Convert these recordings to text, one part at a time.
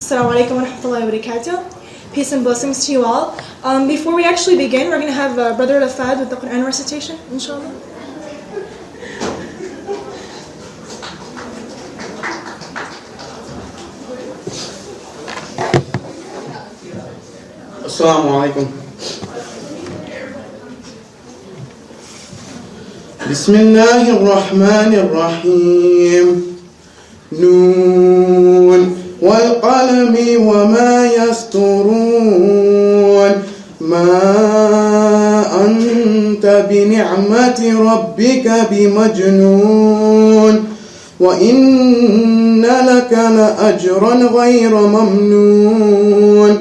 Assalamu alaikum wa rahmatullahi wa barakatuh. Peace and blessings to you all. Before we actually begin, we're going to have Brother Rafad with the Quran recitation, inshallah. Assalamu alaikum. Bismillahir Rahmanir Rahim. Noon wal qalami wa ma yasturun. Ma anta bi ni'mati rabbika bi majnun. Wa inna laka la ajran ghayra mamnun.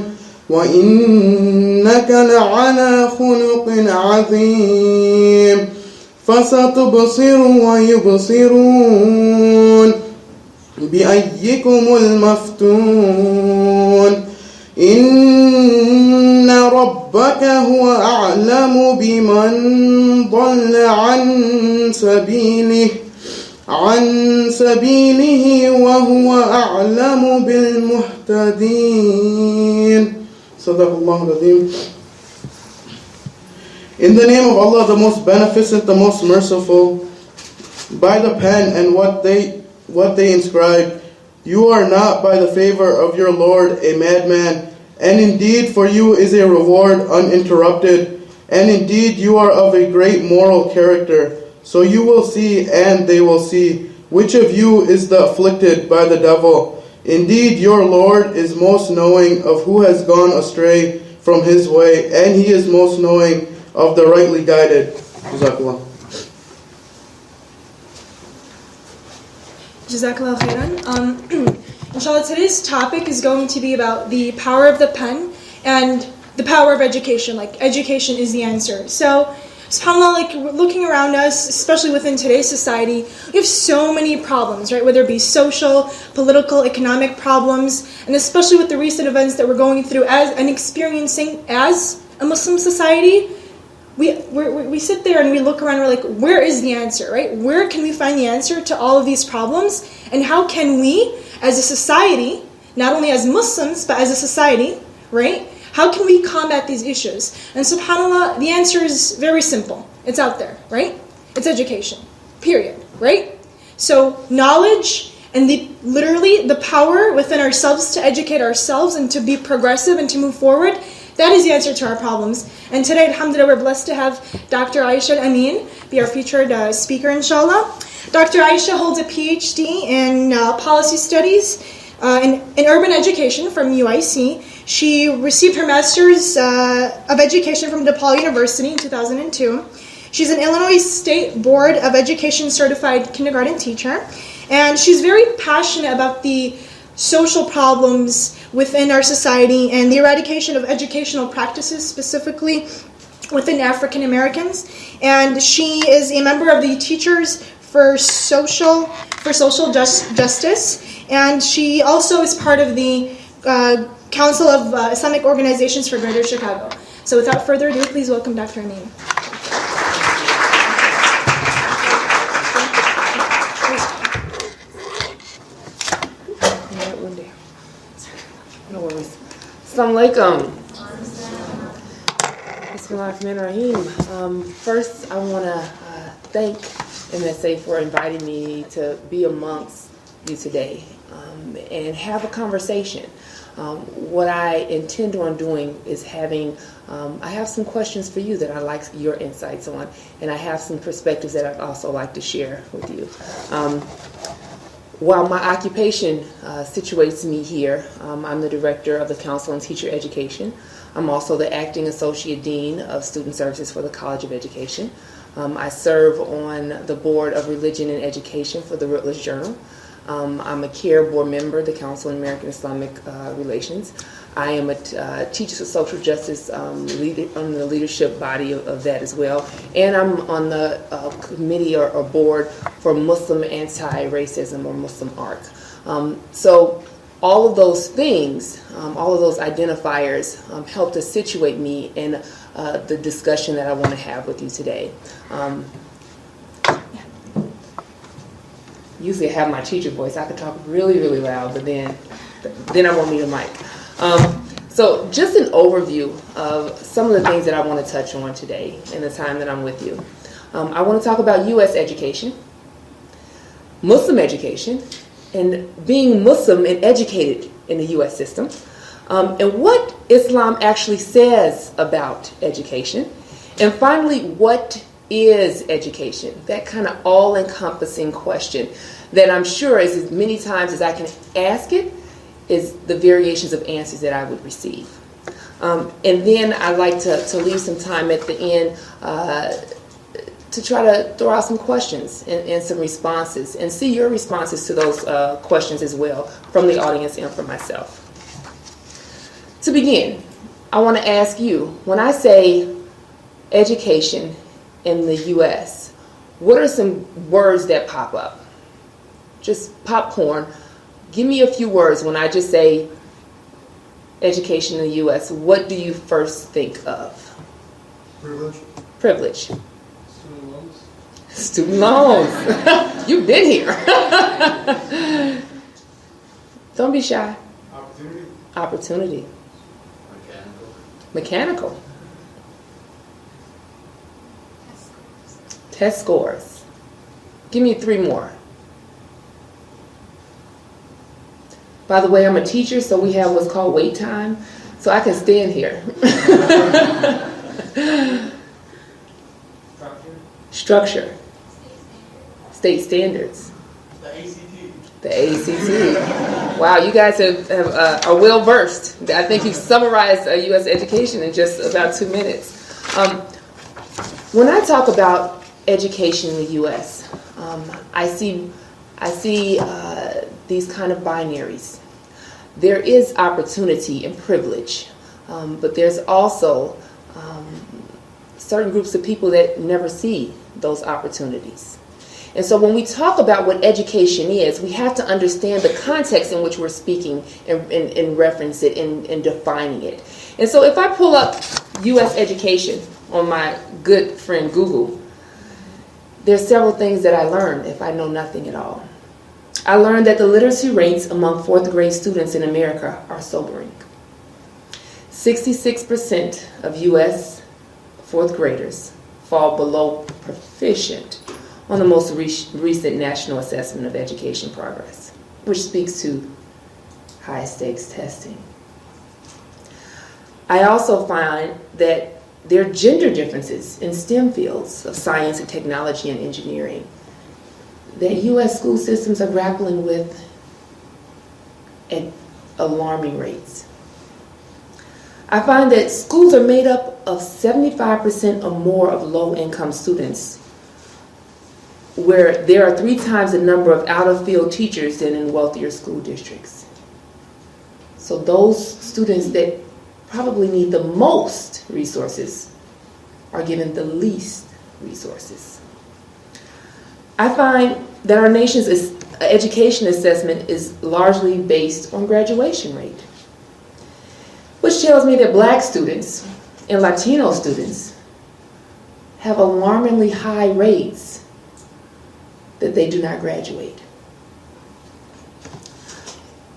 وإنك لعلى خلق عظيم فستبصر ويبصرون بأيكم المفتون إن ربك هو أعلم بمن ضل عن سبيله وهو أعلم بالمهتدين. Sadaqallahu al-Azim. In the name of Allah, the most beneficent, the most merciful, by the pen and what they inscribe, you are not by the favor of your Lord a madman, and indeed for you is a reward uninterrupted, and indeed you are of a great moral character. So you will see and they will see which of you is the afflicted by the devil. Indeed, your Lord is most knowing of who has gone astray from his way, and he is most knowing of the rightly guided. Jazakallah. Jazakallah khairan. Inshallah, today's topic is going to be about the power of the pen and the power of education. Like, education is the answer. So, SubhanAllah, like looking around us, especially within today's society, we have so many problems, right? Whether it be social, political, economic problems, and especially with the recent events that we're going through and experiencing as a Muslim society, we sit there and we look around and we're like, where is the answer, right? Where can we find the answer to all of these problems? And how can we, as a society, not only as Muslims, but as a society, right? How can we combat these issues? And subhanAllah, the answer is very simple. It's out there, right? It's education, period, right? So knowledge and literally the power within ourselves to educate ourselves and to be progressive and to move forward, that is the answer to our problems. And today, alhamdulillah, we're blessed to have Dr. Aisha El-Amin be our featured speaker, inshallah. Dr. Aisha holds a PhD in policy studies in urban education from UIC. She received her Master's of Education from DePaul University in 2002. She's an Illinois State Board of Education certified kindergarten teacher. And she's very passionate about the social problems within our society and the eradication of educational practices, specifically within African Americans. And she is a member of the Teachers for Social Justice. And she also is part of the Council of Islamic Organizations for Greater Chicago. So without further ado, please welcome Dr. Amin. No worries. Assalamu alaikum. Bismillahirrahmanirrahim. First, I want to thank MSA for inviting me to be amongst you today and have a conversation. What I intend on doing is I have some questions for you that I'd like your insights on, and I have some perspectives that I'd also like to share with you. While my occupation situates me here, I'm the director of the Council on Teacher Education. I'm also the acting associate dean of Student Services for the College of Education. I serve on the Board of Religion and Education for the Routledge Journal. I'm a CARE board member, the Council on American Islamic Relations. I am a Teachers for Social Justice leader on the leadership body of that as well. And I'm on the committee or board for Muslim anti-racism or Muslim ARC. So all of those things, all of those identifiers help to situate me in the discussion that I want to have with you today. usually I have my teacher voice. I could talk really, really loud, but then I won't need a mic. So just an overview of some of the things that I want to touch on today in the time that I'm with you. I want to talk about U.S. education, Muslim education, and being Muslim and educated in the U.S. system, and what Islam actually says about education, and finally, what is education? That kind of all-encompassing question that I'm sure is as many times as I can ask it is the variations of answers that I would receive. And then I'd like to leave some time at the end to try to throw out some questions and some responses and see your responses to those questions as well from the audience and from myself. To begin, I want to ask you, when I say education in the U.S., what are some words that pop up? Just popcorn. Give me a few words when I just say education in the U.S. What do you first think of? Privilege. Privilege. Student loans. Student loans. You've been here. Don't be shy. Opportunity. Opportunity. Mechanical. Test scores. Give me 3 more. By the way, I'm a teacher, so we have what's called wait time, so I can stand here. Structure. State standards. The ACT. Wow, you guys are well versed. I think you've summarized U.S. education in just about 2 minutes. When I talk about education in the U.S., I see these kind of binaries. There is opportunity and privilege, but there's also certain groups of people that never see those opportunities. And so when we talk about what education is, we have to understand the context in which we're speaking and reference it and defining it. And so if I pull up U.S. education on my good friend Google, there's several things that I learned if I know nothing at all. I learned that the literacy rates among 4th grade students in America are sobering. 66% of U.S. 4th graders fall below proficient on the most recent National Assessment of Education Progress, which speaks to high-stakes testing. I also find that there are gender differences in STEM fields of science and technology and engineering that U.S. school systems are grappling with at alarming rates. I find that schools are made up of 75% or more of low-income students, where there are 3 times the number of out-of-field teachers than in wealthier school districts. So those students that probably need the most resources are given the least resources. I find that our nation's education assessment is largely based on graduation rate, which tells me that Black students and Latino students have alarmingly high rates that they do not graduate.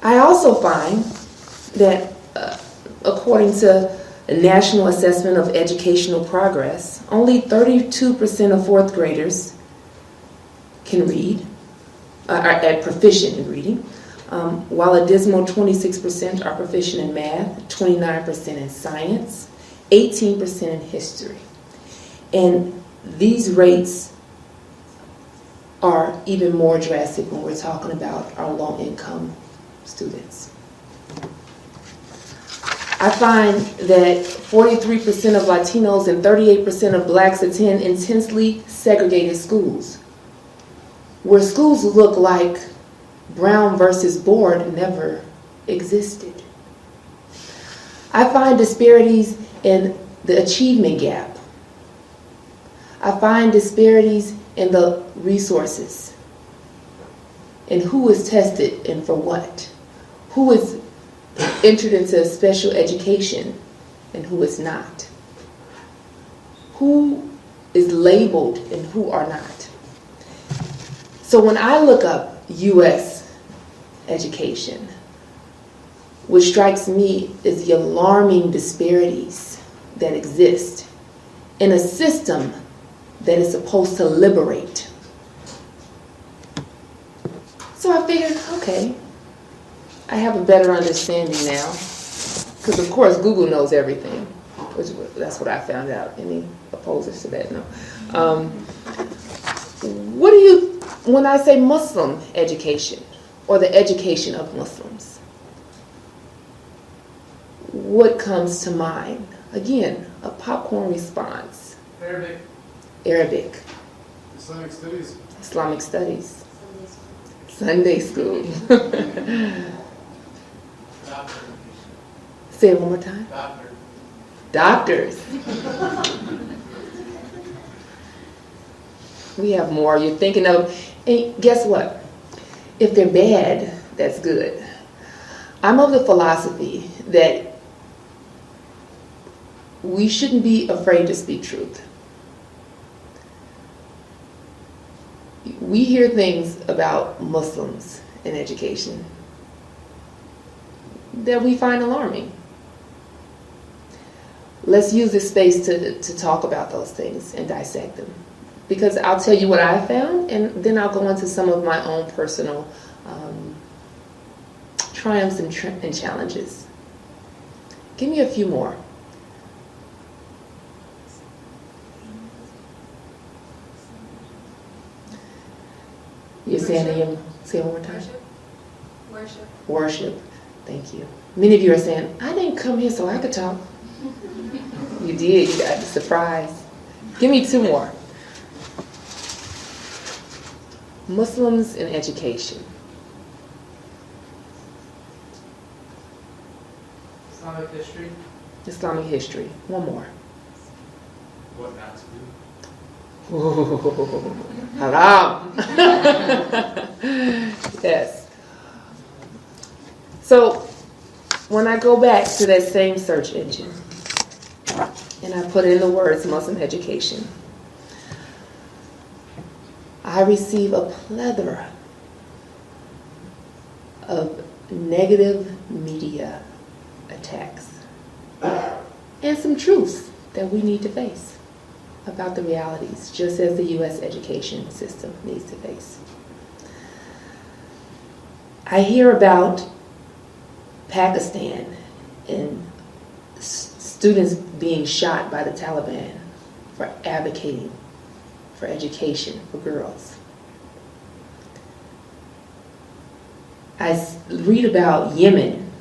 I also find that according to the National Assessment of Educational Progress, only 32% of 4th graders can read, are proficient in reading, while a dismal 26% are proficient in math, 29% in science, 18% in history. And these rates are even more drastic when we're talking about our low-income students. I find that 43% of Latinos and 38% of Blacks attend intensely segregated schools, where schools look like Brown versus Board never existed. I find disparities in the achievement gap. I find disparities in the resources, and who is tested and for what, who is entered into special education and who is not, who is labeled and who are not. So when I look up U.S. education, what strikes me is the alarming disparities that exist in a system that is supposed to liberate. So I figured, okay, I have a better understanding now, because of course Google knows everything, which that's what I found out. Any opposers to that? No. What do you, when I say Muslim education or the education of Muslims, what comes to mind? Again, a popcorn response. Arabic. Arabic. Islamic studies. Islamic studies. Sunday school. Doctor. Say it one more time. Doctor. Doctors. We have more. You're thinking of, and guess what? If they're bad, that's good. I'm of the philosophy that we shouldn't be afraid to speak truth. We hear things about Muslims in education that we find alarming. Let's use this space to talk about those things and dissect them. Because I'll tell you what I found, and then I'll go into some of my own personal triumphs and challenges. Give me a few more. You're saying, say it one more time. Worship. Worship. Thank you. Many of you are saying, I didn't come here so I could talk. You did. You got the surprise. Give me two more. Muslims in education. Islamic history. Islamic history. One more. What not to do. Ooh, haram. Yes. So when I go back to that same search engine and I put in the words Muslim education, I receive a plethora of negative media attacks and some truths that we need to face about the realities, just as the U.S. education system needs to face. I hear about Pakistan and students being shot by the Taliban for advocating for education for girls. I read about Yemen,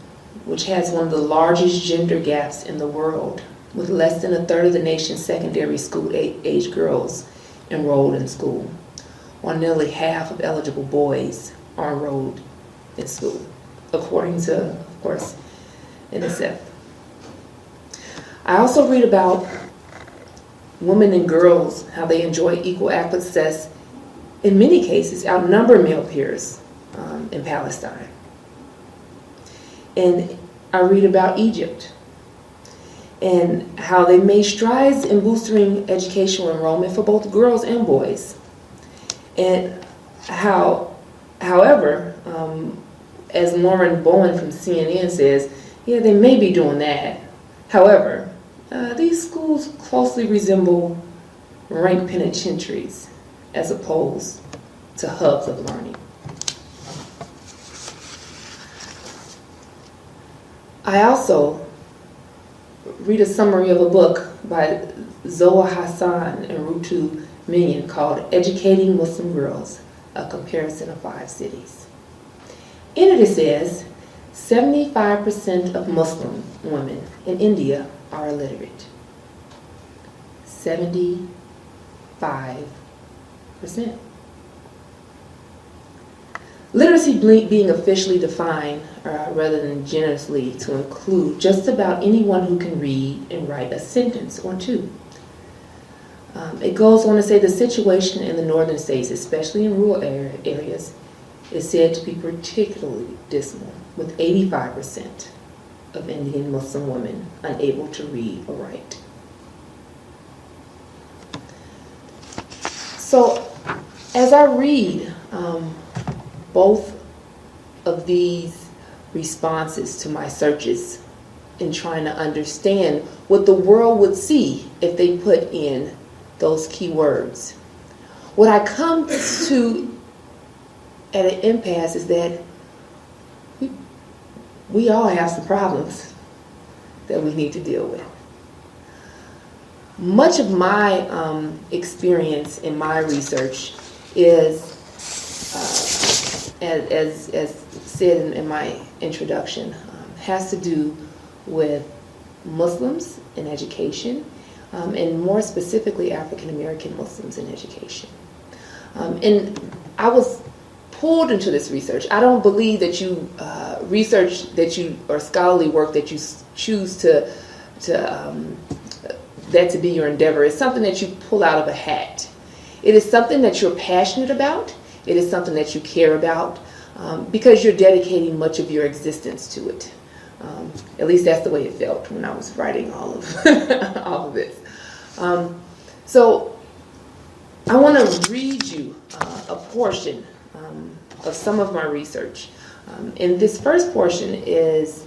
which has one of the largest gender gaps in the world, with less than a third of the nation's secondary school age girls enrolled in school, while nearly half of eligible boys are enrolled in school, according to, of course, UNICEF. I also read about women and girls, how they enjoy equal access, in many cases outnumber male peers in Palestine. And I read about Egypt and how they made strides in boosting educational enrollment for both girls and boys. And how, however, as Lauren Bowen from CNN says, yeah, they may be doing that. However, these schools closely resemble rank penitentiaries as opposed to hubs of learning. I also read a summary of a book by Zoa Hassan and Rutu Minion called Educating Muslim Girls, a Comparison of 5 Cities. In it says 75% of Muslim women in India are illiterate. 75%. Literacy being officially defined, rather than generously, to include just about anyone who can read and write a sentence or two. It goes on to say the situation in the northern states, especially in rural areas, is said to be particularly dismal, with 85% of Indian Muslim women unable to read or write. So, as I read both of these responses to my searches in trying to understand what the world would see if they put in those key words. What I come to at an impasse is that we all have some problems that we need to deal with. Much of my experience in my research is, as said in my introduction, has to do with Muslims in education, and more specifically African American Muslims in education. And I was pulled into this research. I don't believe that you research that you or scholarly work that you choose to that to be your endeavor. It's something that you pull out of a hat. It is something that you're passionate about. It is something that you care about because you're dedicating much of your existence to it. At least that's the way it felt when I was writing all of all of this. So I want to read you a portion of some of my research. And this first portion is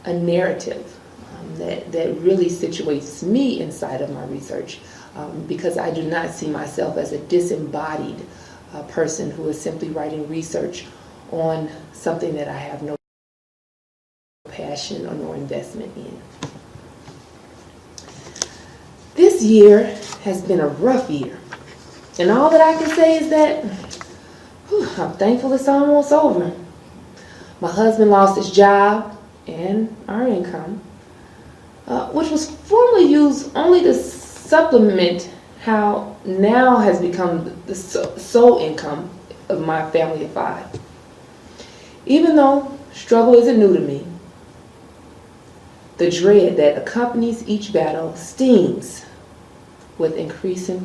a narrative that really situates me inside of my research, because I do not see myself as a disembodied person who is simply writing research on something that I have no passion or no investment in. This year has been a rough year, and all that I can say is that I'm thankful it's almost over. My husband lost his job and our income, which was formerly used only to supplement how now has become the sole income of my family of 5. Even though struggle isn't new to me, the dread that accompanies each battle stings with increasing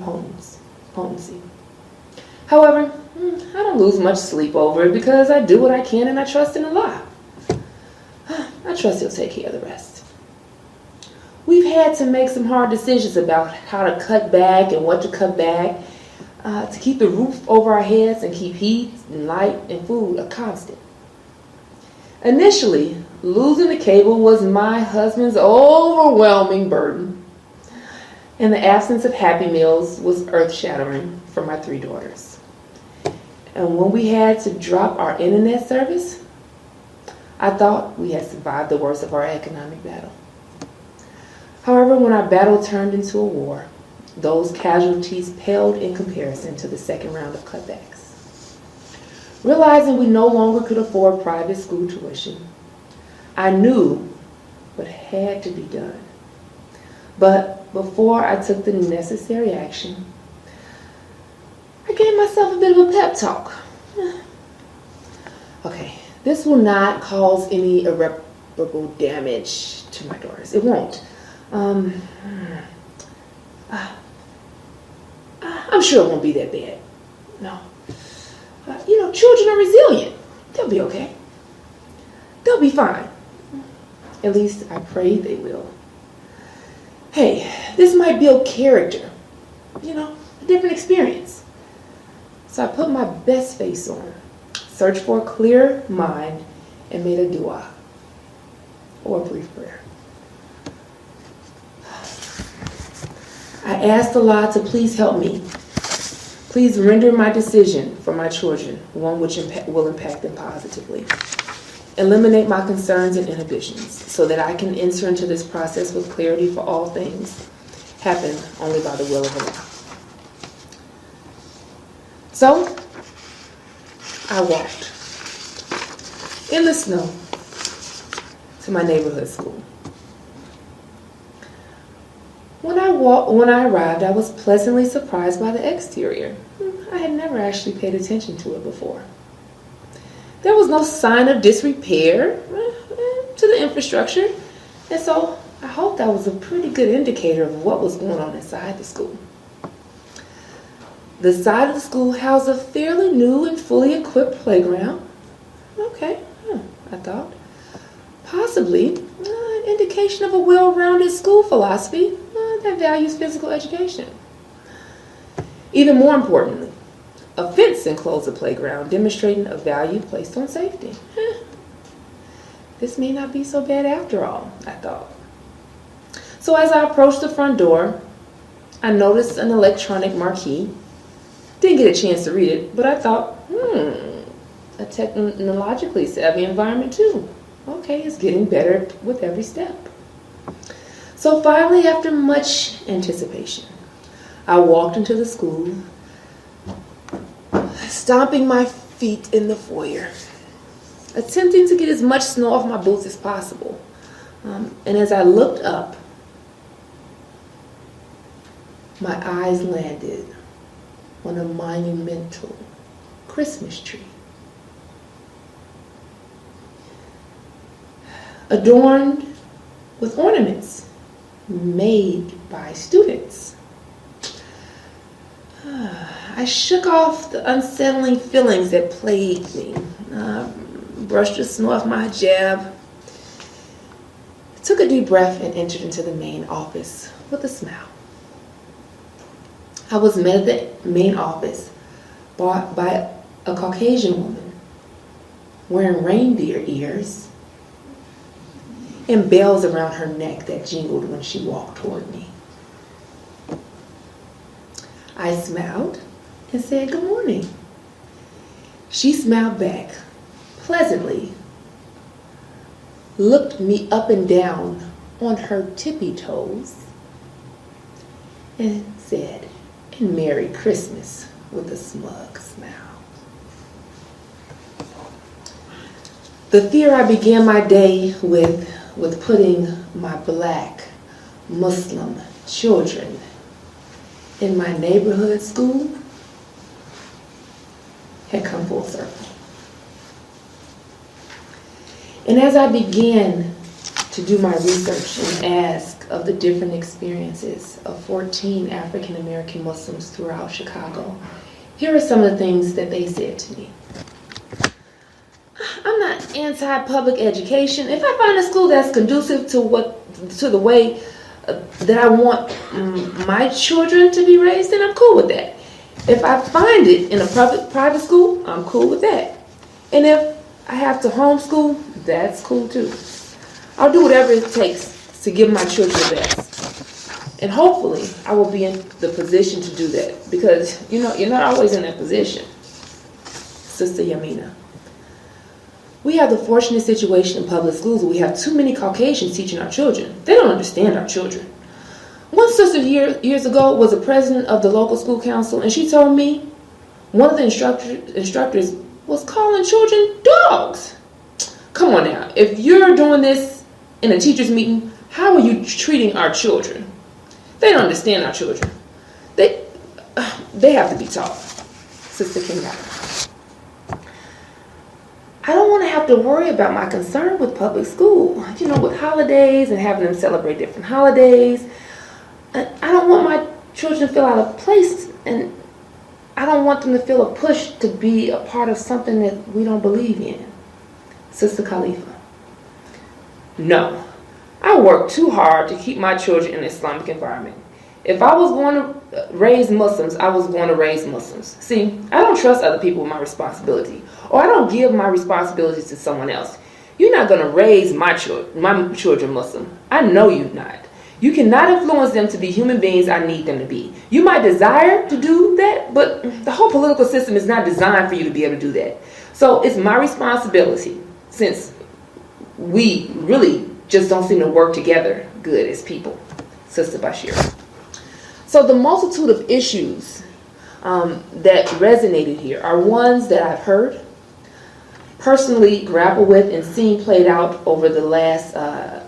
potency. However, I don't lose much sleep over it because I do what I can and I trust in Allah. I trust He'll take care of the rest. We've had to make some hard decisions about how to cut back and what to cut back to keep the roof over our heads and keep heat and light and food a constant. Initially, losing the cable was my husband's overwhelming burden, and the absence of Happy Meals was earth-shattering for my 3 daughters. And when we had to drop our internet service, I thought we had survived the worst of our economic battle. However, when our battle turned into a war, those casualties paled in comparison to the second round of cutbacks. Realizing we no longer could afford private school tuition, I knew what had to be done. But before I took the necessary action, I gave myself a bit of a pep talk. Okay, this will not cause any irreparable damage to my daughters. It won't. I'm sure it won't be that bad. No. Children are resilient. They'll be okay. They'll be fine. At least I pray they will. Hey, this might build character. A different experience. So I put my best face on, searched for a clear mind, and made a dua, or a brief prayer. I asked Allah to please help me. Please render my decision for my children one which will impact them positively. Eliminate my concerns and inhibitions so that I can enter into this process with clarity, for all things happen only by the will of Allah. So, I walked in the snow to my neighborhood school. When I arrived, I was pleasantly surprised by the exterior. I had never actually paid attention to it before. There was no sign of disrepair to the infrastructure, and so I hoped that was a pretty good indicator of what was going on inside the school. The side of the school housed a fairly new and fully equipped playground. Okay, I thought. Possibly an indication of a well-rounded school philosophy that values physical education. Even more importantly, a fence enclosed the playground, demonstrating a value placed on safety. This may not be so bad after all, I thought. So as I approached the front door, I noticed an electronic marquee. Didn't get a chance to read it, but I thought, a technologically savvy environment too. Okay, it's getting better with every step. So finally, after much anticipation, I walked into the school, stomping my feet in the foyer, attempting to get as much snow off my boots as possible. And as I looked up, my eyes landed on a monumental Christmas tree, adorned with ornaments made by students. I shook off the unsettling feelings that plagued me, brushed the snow off my hijab, took a deep breath, and entered into the main office with a smile. I was met at the main office by a Caucasian woman wearing reindeer ears and bells around her neck that jingled when she walked toward me. I smiled and said, "Good morning." She smiled back pleasantly, looked me up and down on her tippy toes, and said, "And Merry Christmas," with a smug smile. The fear I began my day with putting my black Muslim children in my neighborhood school had come full circle. And as I began to do my research and ask of the different experiences of 14 African American Muslims throughout Chicago, here are some of the things that they said to me. "I'm not anti-public education. If I find a school that's conducive to the way that I want my children to be raised, then I'm cool with that. If I find it in a private school, I'm cool with that. And if I have to homeschool, that's cool too. I'll do whatever it takes to give my children the best. And hopefully, I will be in the position to do that, because you're not always in that position." Sister Yamina. "We have the fortunate situation in public schools where we have too many Caucasians teaching our children. They don't understand our children. One sister years ago was a president of the local school council, and she told me one of the instructors was calling children dogs. Come on now, if you're doing this in a teacher's meeting, how are you treating our children? They don't understand our children. They have to be taught." Sister Kenyatta. "I don't want to have to worry about my concern with public school, with holidays and having them celebrate different holidays. I don't want my children to feel out of place, and I don't want them to feel a push to be a part of something that we don't believe in." Sister Khalifa. "No, I work too hard to keep my children in an Islamic environment. If I was going to raise Muslims, I was going to raise Muslims. See, I don't trust other people with my responsibility, or I don't give my responsibilities to someone else. You're not going to raise my children Muslim. I know you're not. You cannot influence them to be human beings I need them to be. You might desire to do that, but the whole political system is not designed for you to be able to do that. So it's my responsibility, since we really just don't seem to work together good as people." Sister Bashir. So the multitude of issues that resonated here are ones that I've heard, personally grappled with, and seen played out over the last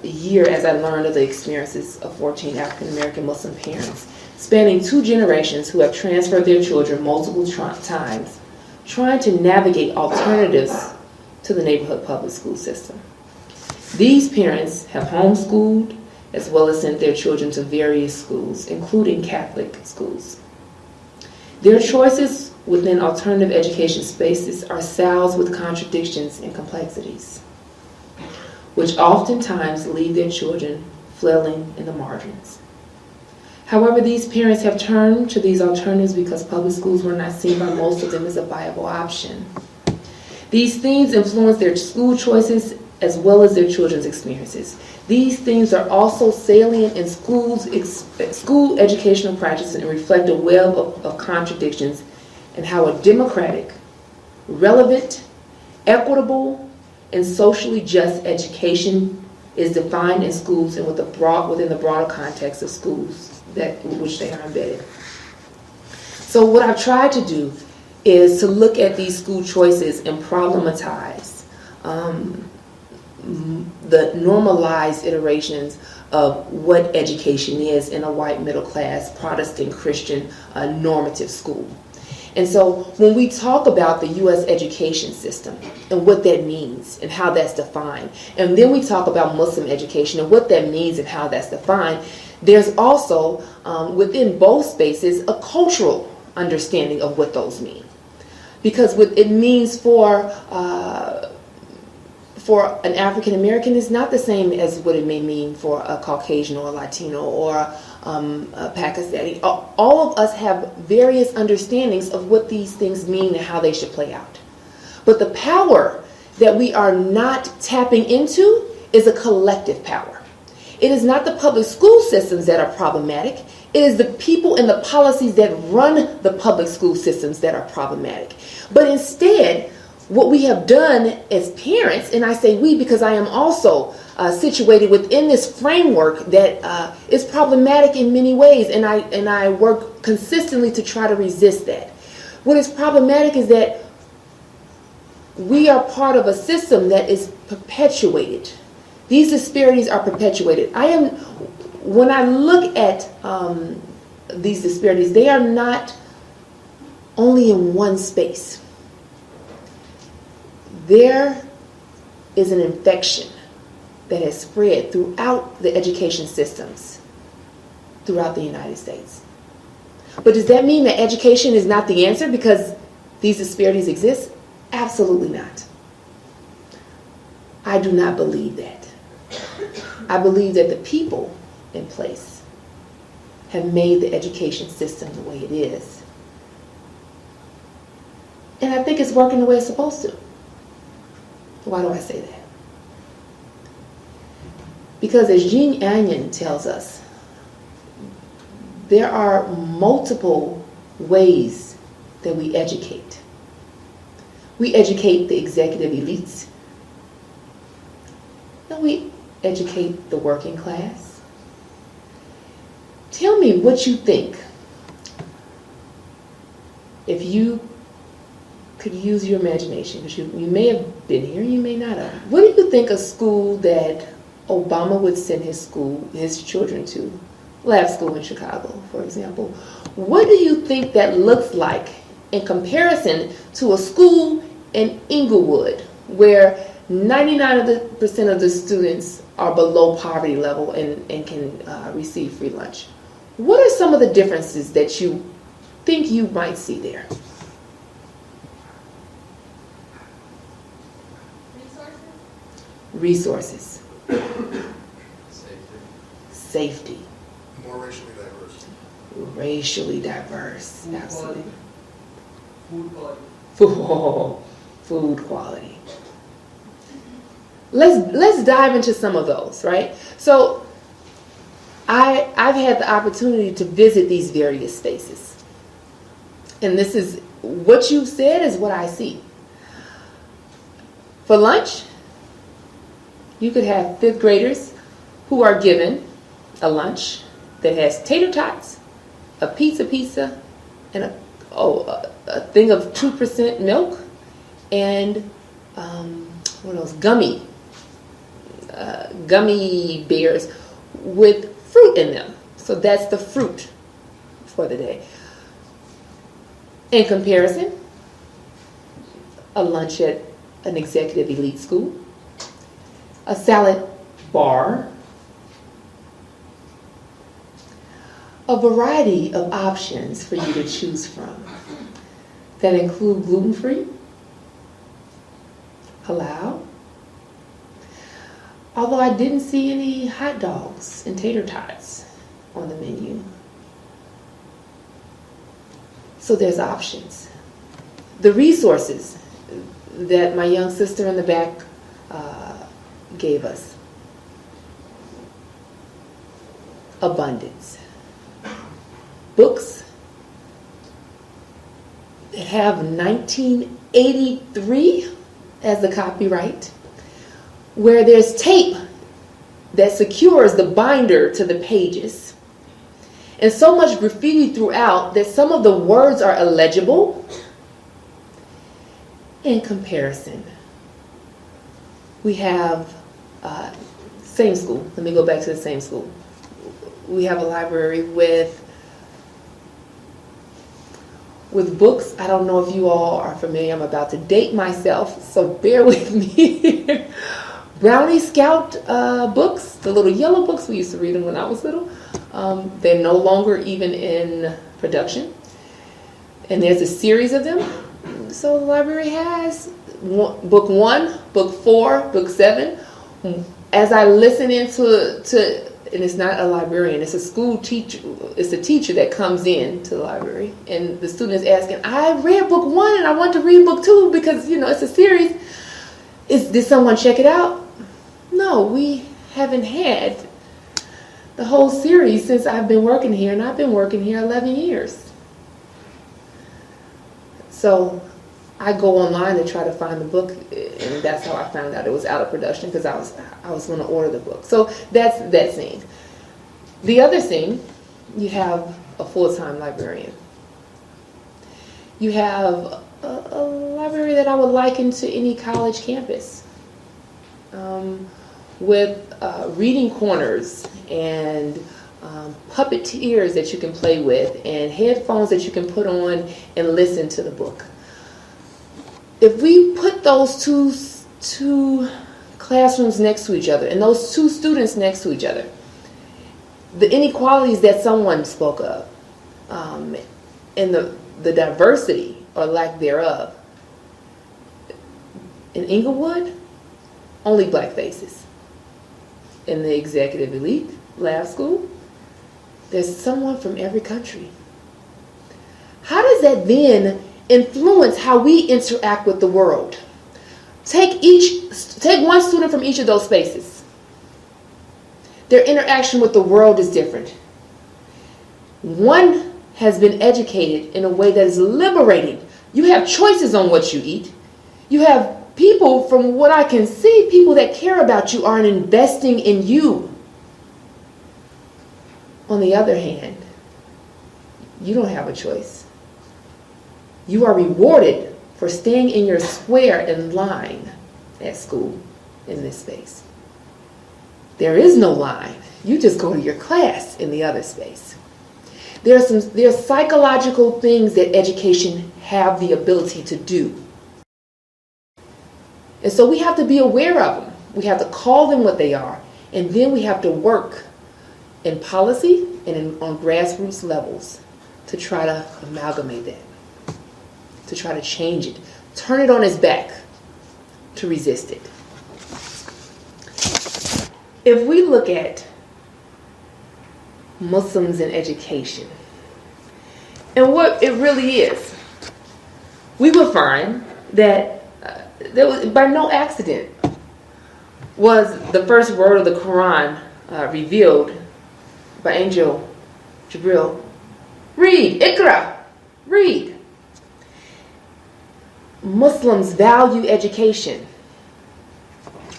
year as I learned of the experiences of 14 African American Muslim parents, spanning 2 generations, who have transferred their children multiple times, trying to navigate alternatives to the neighborhood public school system. These parents have homeschooled as well as sent their children to various schools, including Catholic schools. Their choices within alternative education spaces are salved with contradictions and complexities, which oftentimes leave their children flailing in the margins. However, these parents have turned to these alternatives because public schools were not seen by most of them as a viable option. These themes influence their school choices as well as their children's experiences. These themes are also salient in school educational practices and reflect a web of contradictions in how a democratic, relevant, equitable, and socially just education is defined in schools and within the broader context of schools in which they are embedded. So what I've tried to do is to look at these school choices and problematize the normalized iterations of what education is in a white middle class Protestant Christian normative school. And so when we talk about the U.S. education system and what that means and how that's defined, and then we talk about Muslim education and what that means and how that's defined, there's also within both spaces a cultural understanding of what those mean. Because what it means for an African American is not the same as what it may mean for a Caucasian or a Latino or a Pakistani. All of us have various understandings of what these things mean and how they should play out. But the power that we are not tapping into is a collective power. It is not the public school systems that are problematic. It is the people and the policies that run the public school systems that are problematic. But instead, what we have done as parents, and I say we because I am also situated within this framework that is problematic in many ways, and I work consistently to try to resist that. What is problematic is that we are part of a system that is perpetuated. These disparities are perpetuated. When I look at these disparities, they are not only in one space. There is an infection that has spread throughout the education systems throughout the United States. But does that mean that education is not the answer because these disparities exist? Absolutely not. I do not believe that. I believe that the people in place have made the education system the way it is. And I think it's working the way it's supposed to. Why do I say that? Because as Jean Agnon tells us, there are multiple ways that we educate. We educate the executive elites. Then we educate the working class. Tell me what you think. If you could use your imagination, because you may have been here, you may not have. What do you think a school that Obama would send his children to, lab school in Chicago, for example, what do you think that looks like in comparison to a school in Inglewood, where 99% of the students are below poverty level and can receive free lunch? What are some of the differences that you think you might see there? Resources. Safety. More racially diverse. Racially diverse. Food Absolutely. quality. Food quality. Food quality. Let's dive into some of those, right? So I've had the opportunity to visit these various spaces. And this is what you said is what I see. For lunch, you could have fifth graders who are given a lunch that has tater tots, a pizza, and a thing of 2% milk, and what else? Gummy bears with fruit in them. So that's the fruit for the day. In comparison, a lunch at an executive elite school, a salad bar, a variety of options for you to choose from that include gluten-free, halal, although I didn't see any hot dogs and tater tots on the menu. So there's options. The resources that my young sister in the back gave us. Abundance. Books that have 1983 as the copyright, where there's tape that secures the binder to the pages, and so much graffiti throughout that some of the words are illegible. In comparison, we have same school. Let me go back to the same school. We have a library with books. I don't know if you all are familiar. I'm about to date myself, so bear with me. Brownie Scout books, the little yellow books. We used to read them when I was little. They're no longer even in production. And there's a series of them. So the library has book 1, book 4, book 7. As I listen into and it's not a librarian, it's a school teacher, it's a teacher that comes in to the library, and the student is asking, I read book 1 and I want to read book 2 because, it's a series. Did someone check it out? No, we haven't had the whole series since I've been working here, and I've been working here 11 years. So I go online to try to find the book, and that's how I found out it was out of production, because I was going to order the book. So that's that scene. The other scene, you have a full-time librarian. You have a library that I would liken to any college campus, with reading corners and puppeteers that you can play with, and headphones that you can put on and listen to the book. If we put those two classrooms next to each other and those two students next to each other, the inequalities that someone spoke of, and the diversity or lack thereof, in Inglewood, only black faces. In the executive elite lab school, there's someone from every country. How does that then influence how we interact with the world? Take one student from each of those spaces. Their interaction with the world is different. One has been educated in a way that is liberating. You have choices on what you eat. You have people, from what I can see, people that care about you are investing in you. On the other hand, you don't have a choice. You are rewarded for staying in your square in line at school in this space. There is no line. You just go to your class in the other space. There are psychological things that education have the ability to do. And so we have to be aware of them. We have to call them what they are. And then we have to work in policy and on grassroots levels to try to amalgamate that, to try to change it, turn it on its back, to resist it. If we look at Muslims in education and what it really is, we will find that there was, by no accident, was the first word of the Quran revealed by Angel Jibril. Read, Iqra, read. Muslims value education,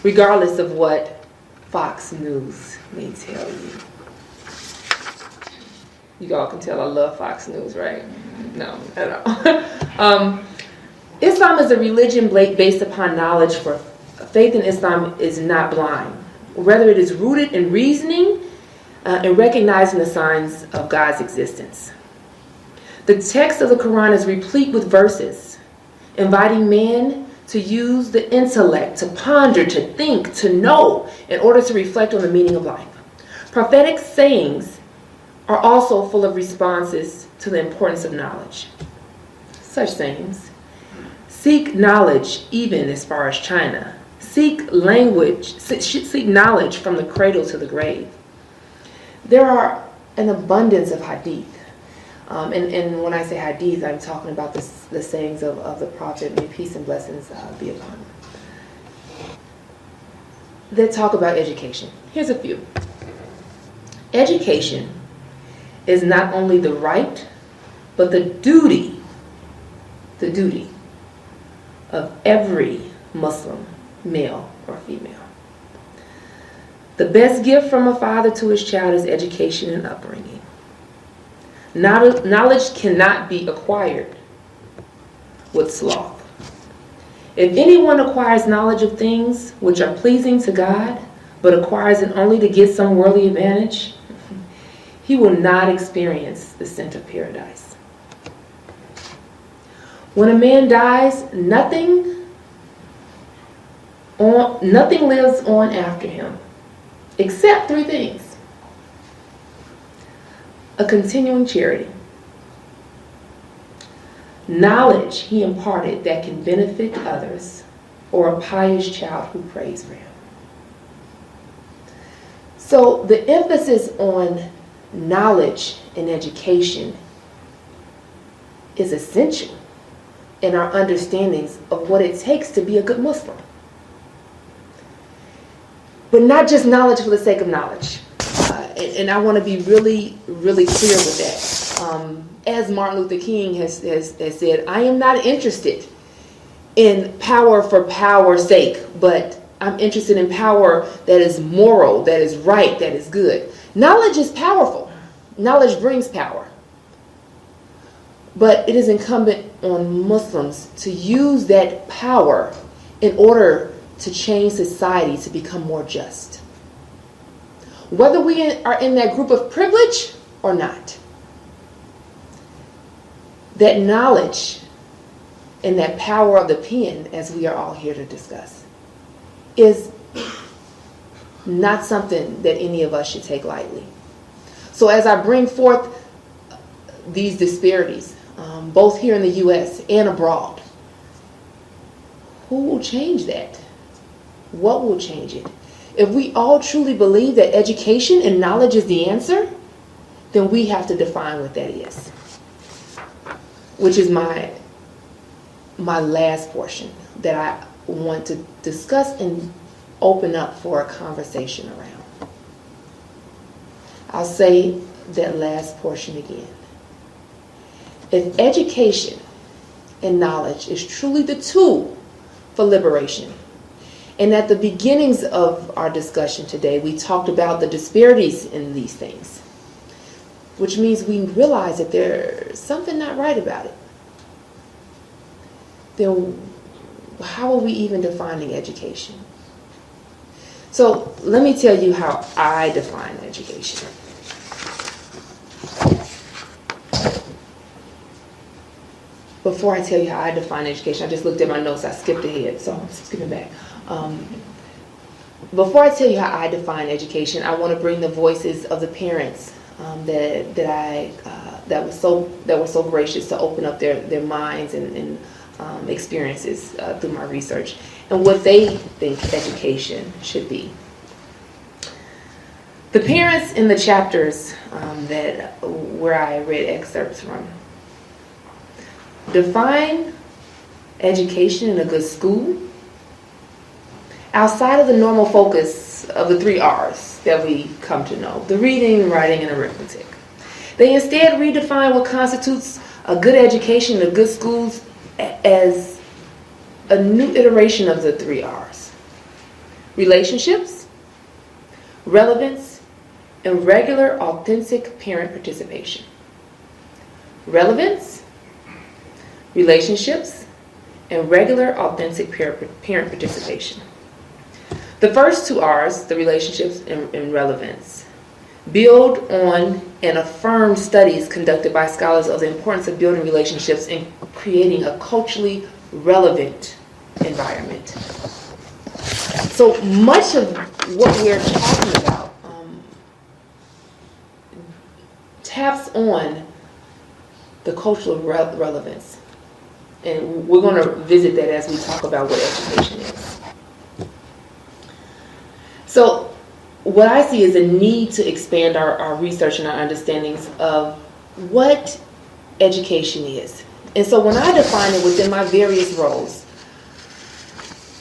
regardless of what Fox News may tell you. You all can tell I love Fox News, right? No, at all. Islam is a religion based upon knowledge, for faith in Islam is not blind. Rather, it is rooted in reasoning and recognizing the signs of God's existence. The text of the Quran is replete with verses inviting man to use the intellect, to ponder, to think, to know, in order to reflect on the meaning of life. Prophetic sayings are also full of responses to the importance of knowledge. Such sayings: seek knowledge even as far as China. Seek knowledge from the cradle to the grave. There are an abundance of hadith. And when I say hadith, I'm talking about the sayings of the Prophet, may peace and blessings be upon him, that talk about education. Here's a few. Education is not only the right, but the duty of every Muslim, male or female. The best gift from a father to his child is education and upbringing. Knowledge cannot be acquired with sloth. If anyone acquires knowledge of things which are pleasing to God, but acquires it only to get some worldly advantage, he will not experience the scent of paradise. When a man dies, nothing lives on after him, except three things: a continuing charity, knowledge he imparted that can benefit others, or a pious child who prays for him. So the emphasis on knowledge and education is essential in our understandings of what it takes to be a good Muslim. But not just knowledge for the sake of knowledge. And I want to be really, really clear with that. As Martin Luther King has said, I am not interested in power for power's sake, but I'm interested in power that is moral, that is right, that is good. Knowledge is powerful. Knowledge brings power. But it is incumbent on Muslims to use that power in order to change society to become more just. Whether we are in that group of privilege or not, that knowledge and that power of the pen, as we are all here to discuss, is not something that any of us should take lightly. So as I bring forth these disparities, both here in the U.S. and abroad, who will change that? What will change it? If we all truly believe that education and knowledge is the answer, then we have to define what that is, which is my last portion that I want to discuss and open up for a conversation around. I'll say that last portion again. If education and knowledge is truly the tool for liberation, and at the beginnings of our discussion today, we talked about the disparities in these things, which means we realize that there's something not right about it. Then how are we even defining education? So let me tell you how I define education. Before I tell you how I define education, I just looked at my notes, I skipped ahead, so I'm skipping back. Before I tell you how I define education, I want to bring the voices of the parents that were so gracious to open up their minds and experiences through my research, and what they think education should be. The parents in the chapters where I read excerpts from define education in a good school outside of the normal focus of the 3 R's that we come to know: the reading, writing, and arithmetic. They instead redefine what constitutes a good education, a good schools, as a new iteration of the 3 R's: relationships, relevance, and regular, authentic parent participation. Relevance, relationships, and regular, authentic parent participation. The first 2 R's, the relationships and relevance, build on and affirm studies conducted by scholars of the importance of building relationships and creating a culturally relevant environment. So much of what we're talking about taps on the cultural relevance. And we're going to visit that as we talk about what education is. So what I see is a need to expand our research and our understandings of what education is. And so when I define it within my various roles,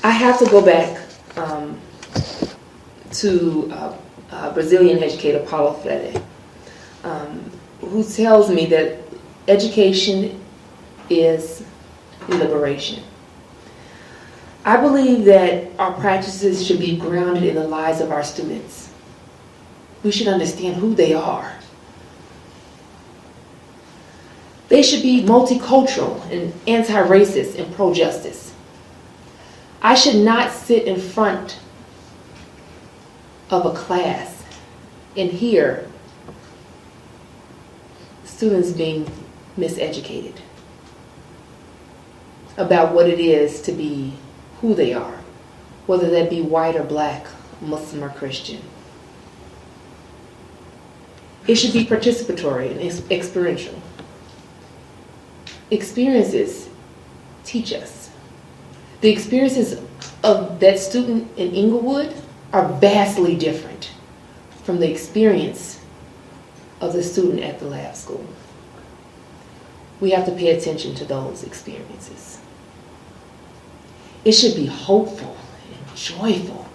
I have to go back to Brazilian educator Paulo Freire, who tells me that education is liberation. I believe that our practices should be grounded in the lives of our students. We should understand who they are. They should be multicultural and anti-racist and pro-justice. I should not sit in front of a class and hear students being miseducated about what it is to be who they are, whether that be white or black, Muslim or Christian. It should be participatory and experiential. Experiences teach us. The experiences of that student in Inglewood are vastly different from the experience of the student at the lab school. We have to pay attention to those experiences. It should be hopeful and joyful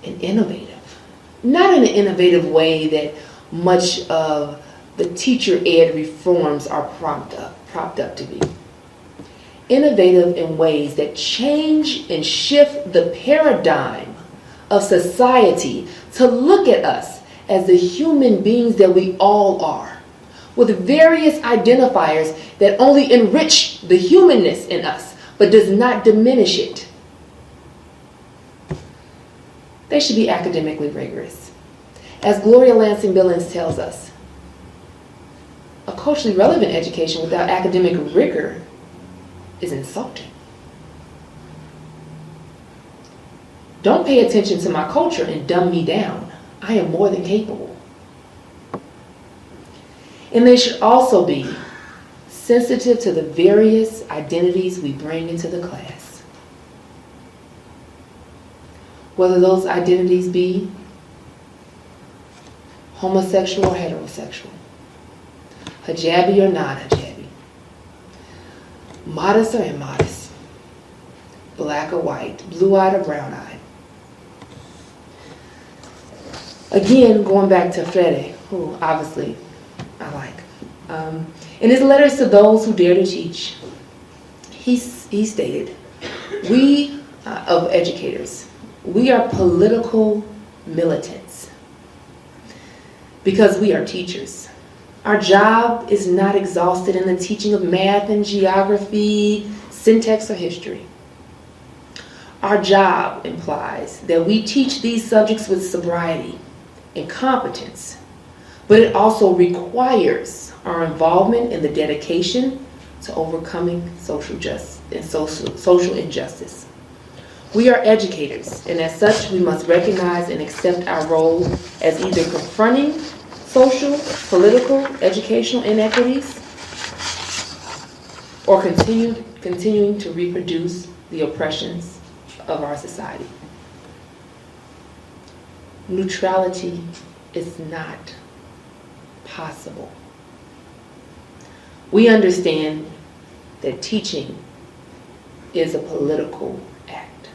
and innovative. Not in an innovative way that much of the teacher ed reforms are propped up to be. Innovative in ways that change and shift the paradigm of society to look at us as the human beings that we all are, with various identifiers that only enrich the humanness in us, but does not diminish it. They should be academically rigorous. As Gloria Lansing-Billings tells us, a culturally relevant education without academic rigor is insulting. Don't pay attention to my culture and dumb me down. I am more than capable. And they should also be sensitive to the various identities we bring into the class. Whether those identities be homosexual or heterosexual, hijabi or non-hijabi, modest or immodest, black or white, blue-eyed or brown-eyed. Again, going back to Freire, who obviously I like. In his letters to those who dare to teach, he stated, we of educators, we are political militants because we are teachers. Our job is not exhausted in the teaching of math and geography, syntax, or history. Our job implies that we teach these subjects with sobriety and competence, but it also requires our involvement in the dedication to overcoming social injustice. We are educators, and as such, we must recognize and accept our role as either confronting social, political, educational inequities, or continuing to reproduce the oppressions of our society. Neutrality is not possible. We understand that teaching is a political act.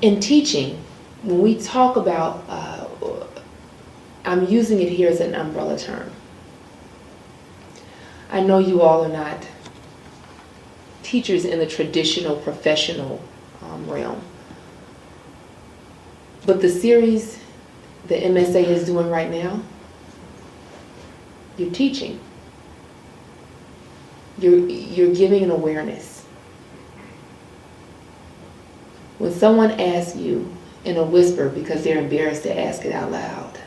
In teaching, when we talk about, I'm using it here as an umbrella term. I know you all are not teachers in the traditional professional realm, but the series the MSA is doing right now, you're teaching. You're giving an awareness. When someone asks you in a whisper because they're embarrassed to ask it out loud,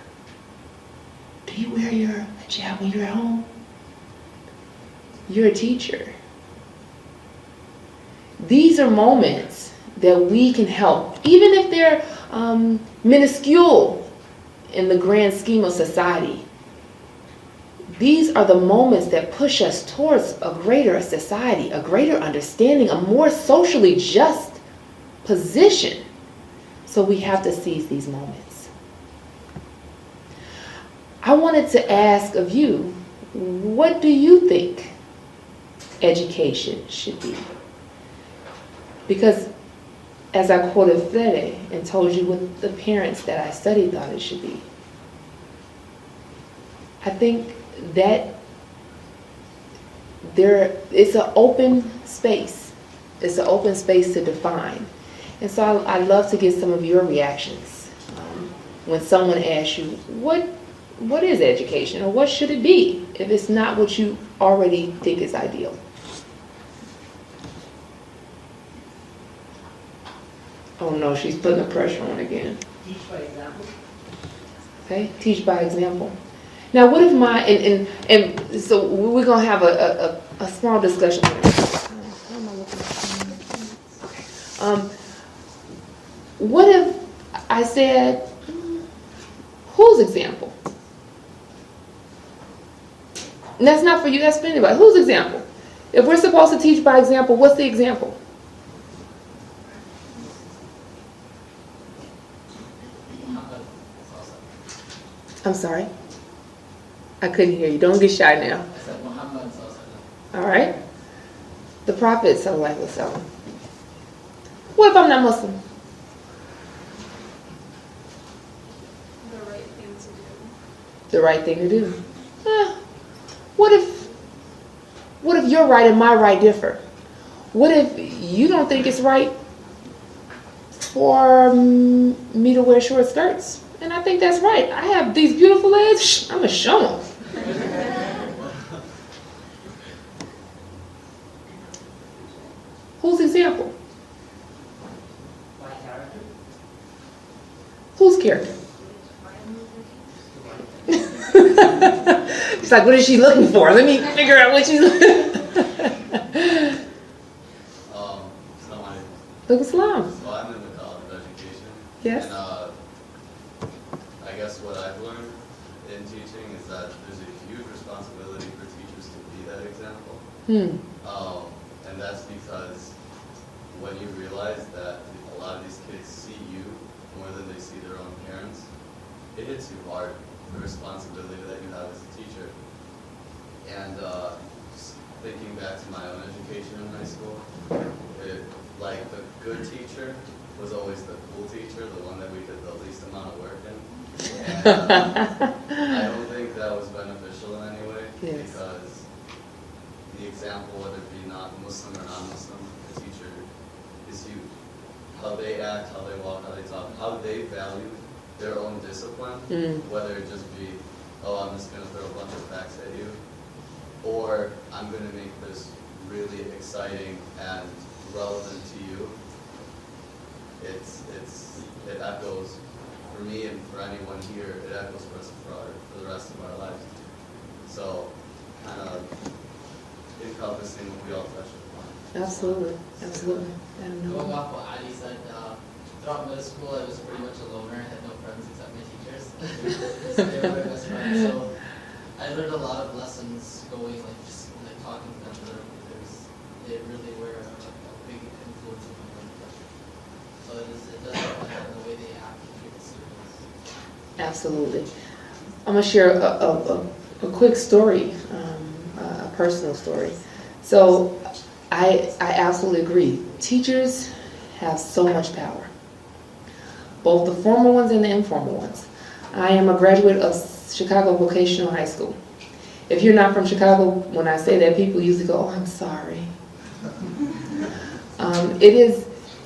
do you wear your hijab when you're at home? You're a teacher. These are moments that we can help, even if they're minuscule in the grand scheme of society. These are the moments that push us towards a greater society, a greater understanding, a more socially just position. So we have to seize these moments. I wanted to ask of you, what do you think education should be? Because as I quoted Fede and told you what the parents that I studied thought it should be, I think that it's an open space. It's an open space to define. And so I'd love to get some of your reactions when someone asks you, what is education, or what should it be if it's not what you already think is ideal? Oh no, she's putting the pressure on again. Teach by example. Okay, teach by example. Now, what if and so we're gonna have a small discussion here. How am I looking at? Okay. What if I said, whose example? And that's not for you. That's for anybody. Whose example? If we're supposed to teach by example, what's the example? I'm sorry. I couldn't hear you. Don't get shy now. I said Muhammad. All right. The Prophet sallallahu alaihi wasallam. What if I'm not Muslim? The right thing to do. The right thing to do. What if your right and my right differ? What if you don't think it's right for me to wear short skirts? And I think that's right. I have these beautiful legs. I'm going to show them. Whose example? My character. Whose character? She's like, what is she looking for? Let me figure out what she's looking for. Look, Islam. So I'm in the College of Education. Yes. And I guess what I've learned in teaching is that there's a huge responsibility for teachers to be that example. And that's because when you realize that a lot of these kids see you more than they see their own parents, it hits you hard, the responsibility that you have as a teacher. And just thinking back to my own education in high school, like the good teacher was always the cool teacher, the one that we did the least amount of work in. And I don't think that was beneficial in any way, Yes. because the example, whether it be not Muslim or non-Muslim, the teacher is huge. How they act, how they walk, how they talk, how they value their own discipline, whether it just be, oh, I'm just going to throw a bunch of facts at you, or I'm going to make this really exciting and relevant to you. It echoes for me and for anyone here. It echoes for us for the rest of our lives. So, kind of encompassing what we all touched upon. Absolutely. Absolutely. I don't Going know. off what Ali said, throughout middle school I was pretty much a loner. I had no friends except my teachers. So they were my best friends. So I learned a lot of lessons going, like just like talking to them literally. They really were a big influence on my life. So it does reflect on the way they act and treat the students. Absolutely. I'm going to share a quick story, a personal story. So I absolutely agree. Teachers have so much power, both the formal ones and the informal ones. I am a graduate of Chicago Vocational High School. If you're not from Chicago, when I say that, people usually go, oh, I'm sorry.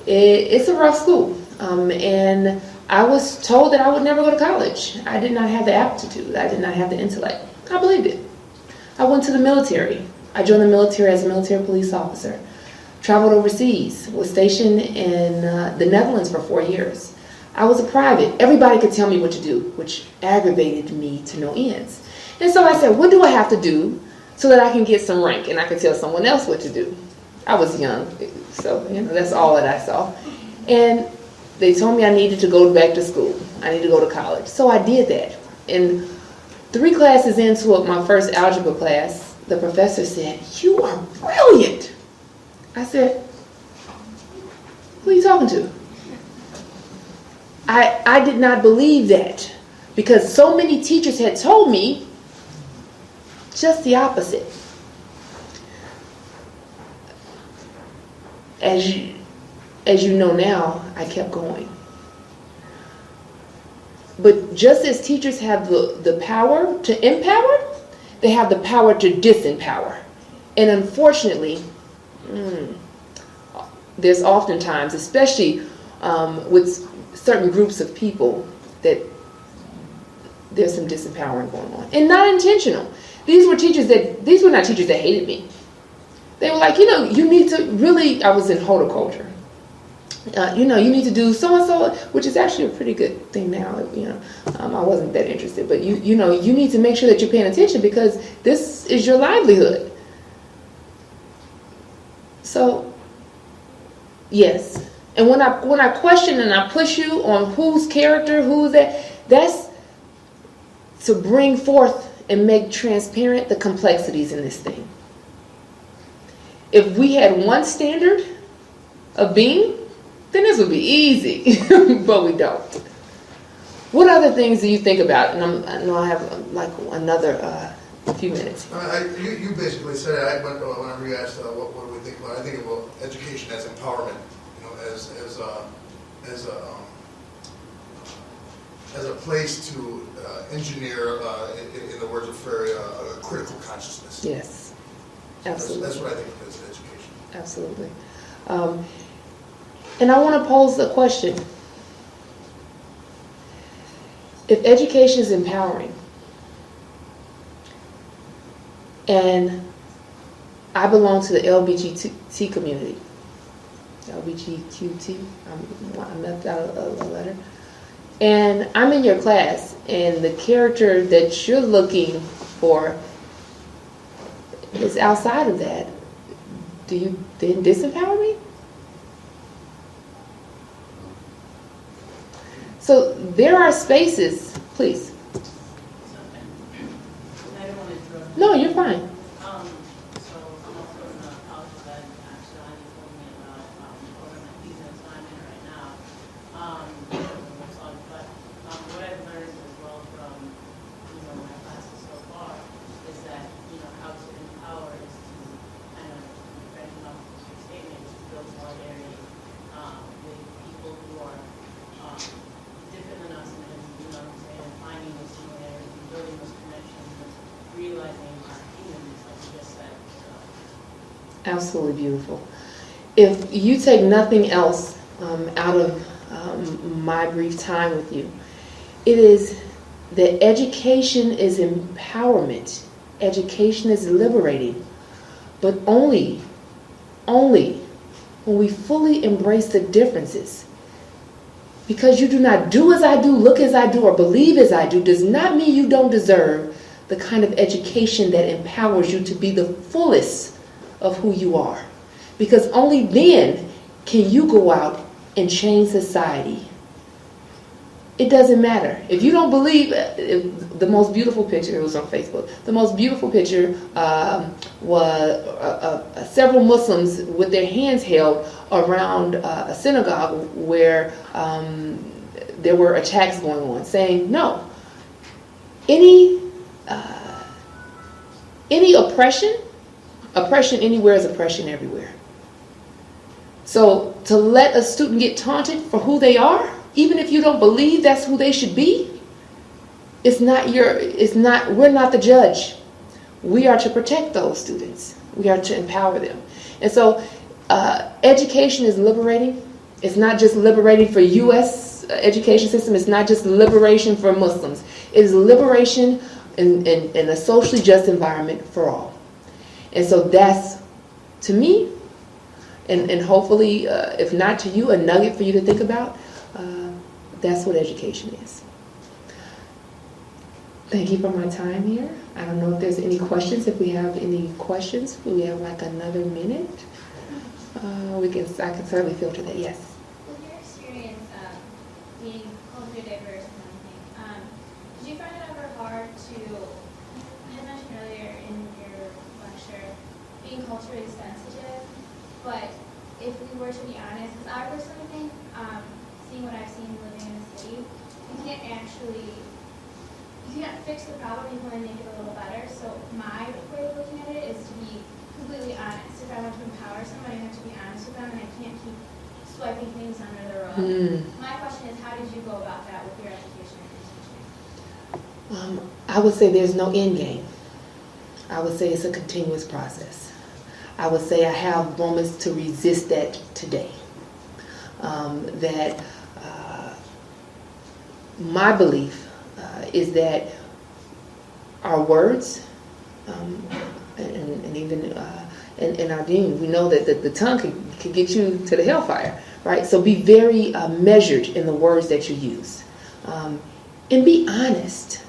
It's a rough school, and I was told that I would never go to college. I did not have the aptitude. I did not have the intellect. I believed it. I went to the military. I joined the military as a military police officer. Traveled overseas. Was stationed in the Netherlands for 4 years. I was a private. Everybody could tell me what to do, which aggravated me to no ends. And so I said, what do I have to do so that I can get some rank and I can tell someone else what to do? I was young, so that's all that I saw. And they told me I needed to go back to school. I needed to go to college. So I did that. And 3 classes into my first algebra class, the professor said, you are brilliant. I said, who are you talking to? I did not believe that. because so many teachers had told me just the opposite. As you know now, I kept going. But just as teachers have the power to empower, they have the power to disempower. And unfortunately, there's oftentimes, especially with certain groups of people, that there's some disempowering going on. And not intentional. These were not teachers that hated me. They were like, you need to really, I was in horticulture. You need to do so-and-so, which is actually a pretty good thing now. I wasn't that interested, but you need to make sure that you're paying attention because this is your livelihood. So, yes. And when I question and I push you on whose character, who's that's to bring forth and make transparent the complexities in this thing. If we had one standard of being, then this would be easy, but we don't. What other things do you think about? And I know I have another few minutes. You basically said it. Whenever you asked what do we think about, I think about education as empowerment, as a place to engineer, in the words of Freire, a critical consciousness. Yes, absolutely. That's what I think of as education. Absolutely. And I want to pose a question. If education is empowering, and I belong to the LGBT community, LGBTQT, I left out a letter, and I'm in your class, and the character that you're looking for is outside of that, do you then disempower me? So there are spaces, please. I don't want to interrupt. No, you're fine. So I'm also in the college of ed. Actually, I just told me about program that he's in assignment right now. But what I've learned as well from my classes so far is that how to empower is to kind of backing up your statement is to build solidarity with people who are different than us, and finding those similarities and building those connections and realizing our humanness, like you just said. So. Absolutely beautiful. If you take nothing else out of my brief time with you, it is that education is empowerment. Education is liberating. But only when we fully embrace the differences. Because you do not do as I do, look as I do, or believe as I do, does not mean you don't deserve the kind of education that empowers you to be the fullest of who you are. Because only then can you go out and change society. It doesn't matter. If you don't believe, the most beautiful picture, it was on Facebook, the most beautiful picture was several Muslims with their hands held around a synagogue where there were attacks going on, saying, no, any oppression anywhere is oppression everywhere. So to let a student get taunted for who they are, even if you don't believe that's who they should be, we're not the judge. We are to protect those students. We are to empower them. And so education is liberating. It's not just liberating for U.S. education system. It's not just liberation for Muslims. It is liberation in a socially just environment for all. And so that's, to me, and hopefully, if not to you, a nugget for you to think about, that's what education is. Thank you for my time here. I don't know if there's any questions. If we have any questions, we have like another minute. I can certainly filter that. Yes. With your experience being culturally diverse and everything, did you find it ever hard to, you had mentioned earlier in your lecture, being culturally sensitive, but if we were to be honest, because I personally think, seeing what I've seen living in the city, you can't actually fix the problem, you can only make it a little better. So my way of looking at it is to be completely honest. If I want to empower somebody, I have to be honest with them, and I can't keep swiping things under the rug. My question is, how did you go about that with your education and your teaching? I would say there's no end game. I would say it's a continuous process. I would say I have moments to resist that today. My belief is that our words, and even in our dean, we know that the tongue can get you to the hellfire, right? So be very measured in the words that you use, and be honest.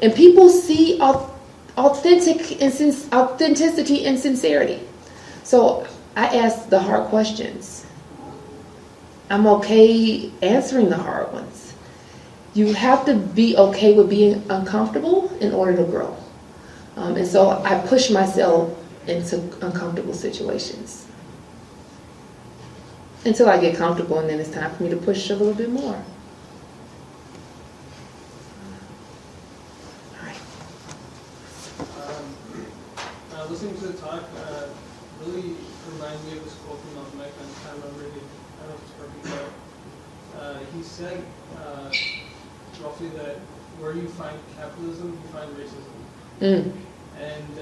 And people see authenticity and sincerity. So I ask the hard questions. I'm okay answering the hard ones. You have to be okay with being uncomfortable in order to grow. And so I push myself into uncomfortable situations until I get comfortable, and then it's time for me to push a little bit more. All right. Listening to the talk really reminds me of this quote from Malcolm X. I can't remember it. I don't know if it's perfect, but he said roughly that where you find capitalism, you find racism. And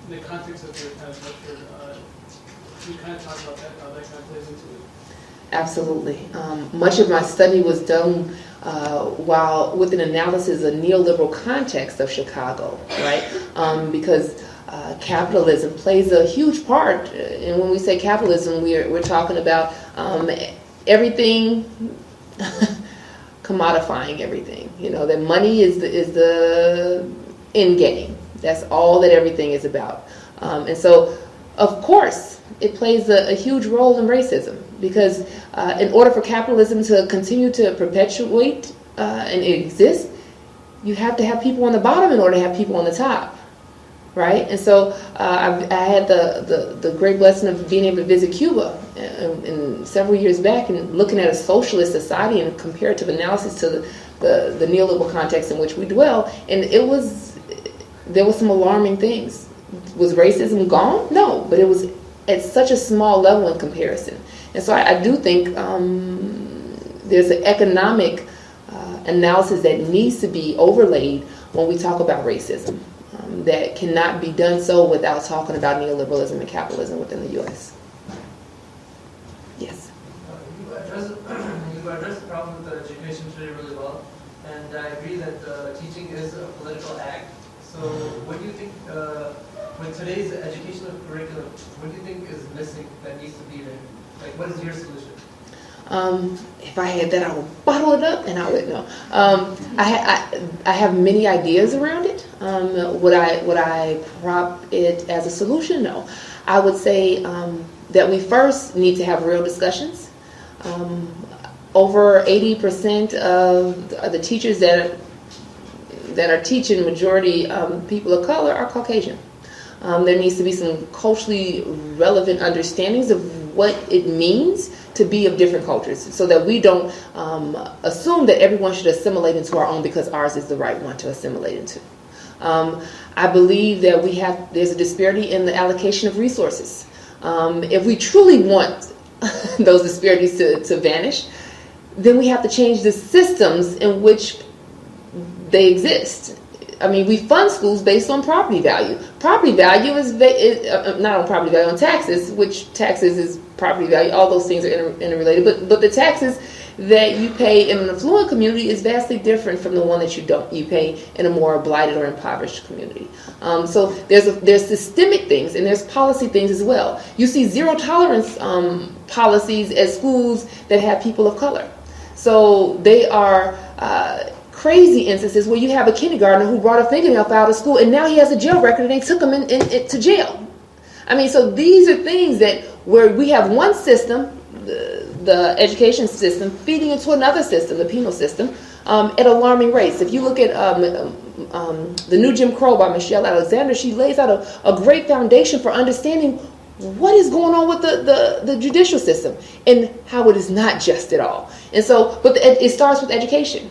in the context of your kind of lecture, you kind of talk about that, how that kind of plays into it. Absolutely. Much of my study was done while with an analysis of neoliberal context of Chicago, right? Because capitalism plays a huge part. And when we say capitalism, we're talking about everything, commodifying everything. That money is the end game. That's all that everything is about. And so, of course, it plays a huge role in racism, because in order for capitalism to continue to perpetuate and exist, you have to have people on the bottom in order to have people on the top, right? And so I had the great blessing of being able to visit Cuba in several years back and looking at a socialist society and comparative analysis to the neoliberal context in which we dwell, and there was some alarming things. Was racism gone? No, but it was at such a small level in comparison. And so I do think there's an economic analysis that needs to be overlaid when we talk about racism, that cannot be done so without talking about neoliberalism and capitalism within the U.S. Yes? You address the problem with the education today really well, and I agree that teaching is a political act. So what do you think, with today's educational curriculum, what do you think is missing that needs to be there? Like, what is your solution? If I had that, I would bottle it up and I would know. I have many ideas around it. Would I prop it as a solution? No. I would say that we first need to have real discussions. Over 80% of the teachers that are teaching, majority people of color, are Caucasian. There needs to be some culturally relevant understandings of what it means to be of different cultures, so that we don't assume that everyone should assimilate into our own because ours is the right one to assimilate into. I believe that there's a disparity in the allocation of resources. If we truly want those disparities to vanish, then we have to change the systems in which they exist. I mean, we fund schools based on property value. Property value is not on property value, on taxes, which taxes is property value. All those things are interrelated. But the taxes that you pay in an affluent community is vastly different from the one that you pay in a more blighted or impoverished community. So there's systemic things and there's policy things as well. You see zero tolerance policies at schools that have people of color. So they are crazy instances where you have a kindergartner who brought a fingernail out of school and now he has a jail record and they took him to jail. I mean, so these are things that where we have one system, the education system, feeding into another system, the penal system, at alarming rates. If you look at The New Jim Crow by Michelle Alexander, she lays out a great foundation for understanding what is going on with the judicial system and how it is not just at all. And so, but it starts with education.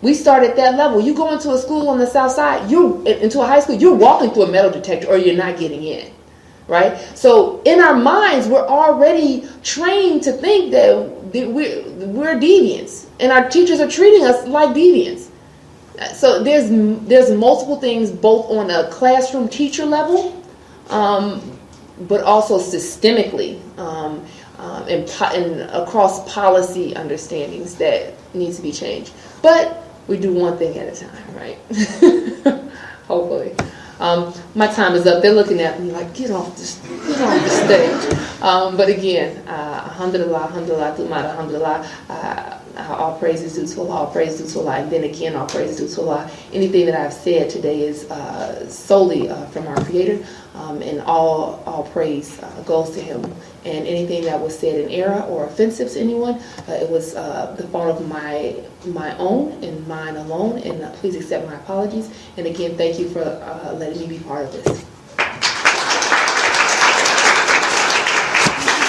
We start at that level. You go into a school on the south side, into a high school, you're walking through a metal detector or you're not getting in, right? So in our minds, we're already trained to think that we're deviants, and our teachers are treating us like deviants. So there's multiple things, both on a classroom teacher level, but also systemically, and across policy understandings that needs to be changed. But we do one thing at a time, right? Hopefully. My time is up. They're looking at me like, get off the stage. But again, alhamdulillah, alhamdulillah, thumma alhamdulillah. All praise is due to Allah, all praise is due to Allah, and then again, all praise is due to Allah. Anything that I've said today is solely from our Creator, and all praise goes to Him. And anything that was said in error or offensive to anyone, it was the fault of my own and mine alone, and please accept my apologies. And again, thank you for letting me be part of this.